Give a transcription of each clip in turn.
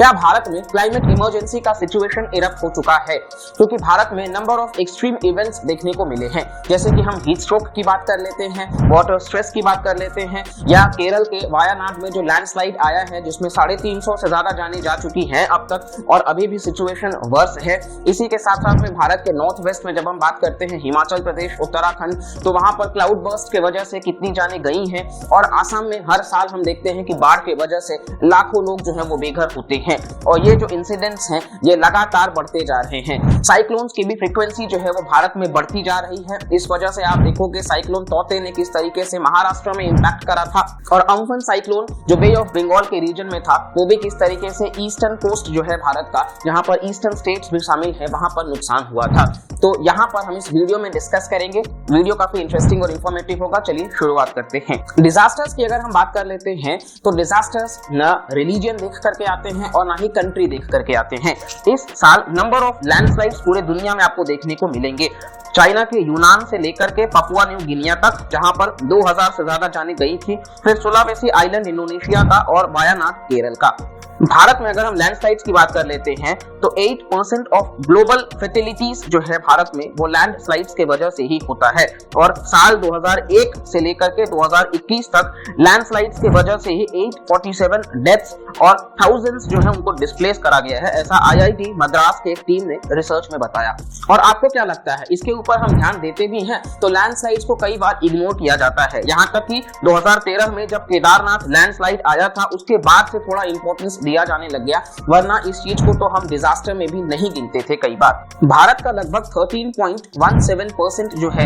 क्या भारत में climate emergency का सिचुएशन इरप्ट हो चुका है? क्योंकि भारत में नंबर ऑफ एक्सट्रीम इवेंट्स देखने को मिले हैं, जैसे कि हम हीट स्ट्रोक की बात कर लेते हैं, वाटर स्ट्रेस की बात कर लेते हैं, या केरल के वायनाड में जो लैंडस्लाइड आया है जिसमें 350 से ज्यादा जाने जा चुकी हैं अब तक, और अभी भी सिचुएशन वर्स है। इसी के साथ साथ में भारत के नॉर्थ वेस्ट में जब हम बात करते हैं हिमाचल प्रदेश, उत्तराखंड, तो वहां पर क्लाउड बर्स्ट के वजह से कितनी जाने गई हैं, और आसाम में हर साल हम देखते हैं कि बाढ़ के वजह से लाखों लोग जो है वो बेघर होते हैं, और ये जो इंसिडेंट्स हैं ये लगातार बढ़ते जा रहे हैं। साइक्लोन्स की भी फ्रीक्वेंसी जो है वो भारत में बढ़ती जा रही है। इस वजह से आप देखोगे साइक्लोन तौते ने किस तरीके से महाराष्ट्र में इंपैक्ट करा था, और अम्फन साइक्लोन जो बे ऑफ बंगाल के रीजन में था वो भी किस तरीके से ईस्टर्न कोस्ट जो है भारत का, जहां पर ईस्टर्न स्टेट्स भी शामिल है, वहां पर नुकसान हुआ था। तो यहाँ पर हम इस वीडियो में डिस्कस करेंगे। वीडियो काफी इंटरेस्टिंग और इंफॉर्मेटिव होगा। चलिए शुरुआत करते हैं। डिजास्टर्स की अगर हम बात कर लेते हैं तो डिजास्टर्स न रिलीजन देख करके आते हैं और ना ही कंट्री देख करके आते हैं। इस साल नंबर ऑफ लैंडस्लाइड्स पूरे दुनिया में आपको देखने को मिलेंगे। चाइना के यूनान से लेकर के पपुआ न्यू गिनिया तक, जहां पर 2000 से ज्यादा जाने गई थी, फिर सुलावेसी आइलैंड इंडोनेशिया का और वायनाड केरल का। भारत में अगर हम लैंडस्लाइड्स की बात कर लेते हैं तो 8% ऑफ ग्लोबल फर्टिलिटीज जो है भारत में वो लैंडस्लाइड्स के वजह से ही होता है, और साल 2001 से लेकर के 2021 तक लैंडस्लाइड्स के वजह से ही 847 डेथ्स और थाउजेंड्स जो है उनको डिस्प्लेस करा गया है, ऐसा IIT मद्रास के एक टीम ने रिसर्च में बताया। और आपको क्या लगता है, इसके ऊपर हम ध्यान देते भी हैं तो लैंडस्लाइड्स को कई बार इग्नोर किया जाता है। यहाँ तक कि 2013 में जब केदारनाथ लैंडस्लाइड आया था उसके बाद से थोड़ा इंपॉर्टेंस दिया जाने लग गया, वरना इस चीज को तो हम डिजास्टर में भी नहीं गिनते थे कई बार। भारत का लगभग 13.17% जो है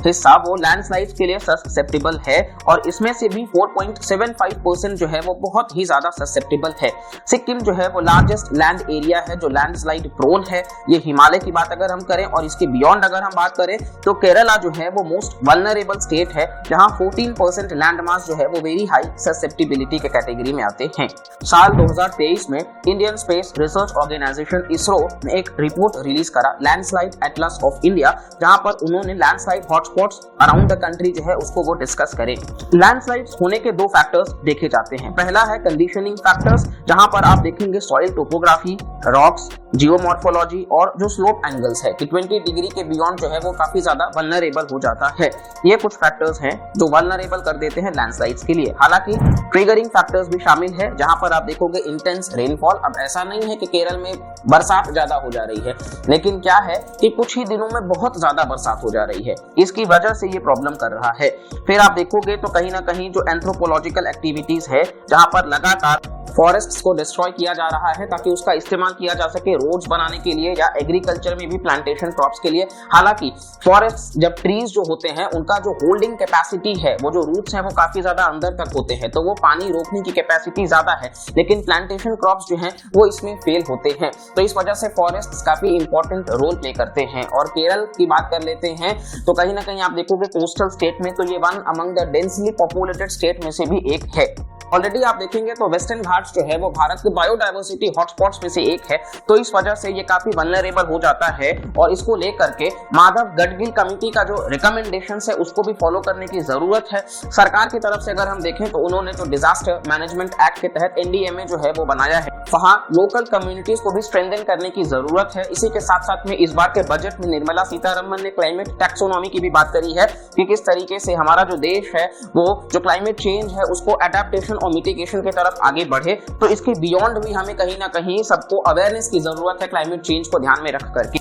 हिस्सा वो लैंडस्लाइड्स के लिए ससेप्टेबल है, और इसमें से भी 4.75% जो है वो बहुत ही ज्यादा ससेप्टेबल है। सिक्किम जो है वो लार्जेस्ट लैंड एरिया है जो लैंडस्लाइड प्रोन है। ये हिमालय की बात अगर हम करें, और इसके बियॉन्ड अगर हम बात करें तो केरला जो है वो मोस्ट वल्नरेबल स्टेट है, जहां 14% लैंड मास जो है वो वेरी हाई ससेप्टेबिलिटी के कैटेगरी में आते हैं। साल 2023 में Indian Space Research Organisation ISRO ने एक रिपोर्ट रिलीज करा, लैंडस्लाइड एटलस ऑफ इंडिया, जहां पर उन्होंने landslide hotspots around the country जो है उसको वो डिस्कस करे। लैंडस्लाइड्स होने के दो फैक्टर्स देखे जाते हैं। पहला है कंडीशनिंग फैक्टर्स, जहां पर आप देखेंगे सॉइल टोपोग्राफी, रॉक्स, जियोमॉर्फोलॉजी और जो स्लोप एंगल्स है कि 20 डिग्री के बियॉन्ड जो है वो काफी ज्यादा वल्नरेबल हो जाता है। ये कुछ फैक्टर्स हैं जो वल्नरेबल कर देते हैं लैंडस्लाइड्स के लिए। हालांकि ट्रिगरिंग फैक्टर्स भी शामिल है, जहां पर आप देखोगे इंटेंस रेनफॉल। अब ऐसा नहीं है कि केरल में बरसात ज्यादा हो जा रही है, लेकिन क्या है कि कुछ ही दिनों में बहुत ज्यादा बरसात हो जा रही है, इसकी वजह से ये प्रॉब्लम कर रहा है। फिर आप देखोगे तो कहीं ना कहीं जो एंथ्रोपोलॉजिकल एक्टिविटीज है, जहां पर लगातार फॉरेस्ट्स को डिस्ट्रॉय किया जा रहा है ताकि उसका इस्तेमाल किया जा सके रोड्स बनाने के लिए या एग्रीकल्चर में भी प्लांटेशन क्रॉप्स के लिए। हालांकि फॉरेस्ट्स जब ट्रीज जो होते हैं उनका जो होल्डिंग कैपेसिटी है, वो जो रूट्स हैं वो काफी ज्यादा अंदर तक होते हैं, तो वो पानी रोकने की कैपेसिटी ज्यादा है, लेकिन प्लांटेशन क्रॉप्स जो हैं वो इसमें फेल होते हैं। तो इस वजह से फॉरेस्ट्स काफी इंपॉर्टेंट रोल प्ले करते हैं। और केरल की बात कर लेते हैं तो कहीं ना कहीं आप देखोगे कोस्टल स्टेट में तो ये one among the densely populated state में से भी एक है। ऑलरेडी आप देखेंगे तो वेस्टर्न घाट्स जो है वो भारत के बायोडायवर्सिटी हॉटस्पॉट्स में से एक है, तो इस वजह से ये काफी वल्नरेबल हो जाता है, और इसको लेकर के माधव गडगिल कमेटी का जो रिकमेंडेशंस है उसको भी फॉलो करने की जरूरत है। सरकार की तरफ से अगर हम देखें तो उन्होंने जो डिजास्टर मैनेजमेंट एक्ट के तहत NDMA जो है वो बनाया है, वहां लोकल कम्युनिटीज को भी स्ट्रेंथन करने की जरूरत है। इसी के साथ साथ में इस बार के बजट में निर्मला सीतारमन ने क्लाइमेट टैक्सोनॉमी की भी बात करी है कि किस तरीके से हमारा जो देश है वो जो क्लाइमेट चेंज है उसको एडेप्टेशन और मिटिगेशन की तरफ आगे बढ़े। तो इसके बियॉन्ड भी हमें कहीं ना कहीं सबको अवेयरनेस की जरूरत है क्लाइमेट चेंज को ध्यान में रख करके।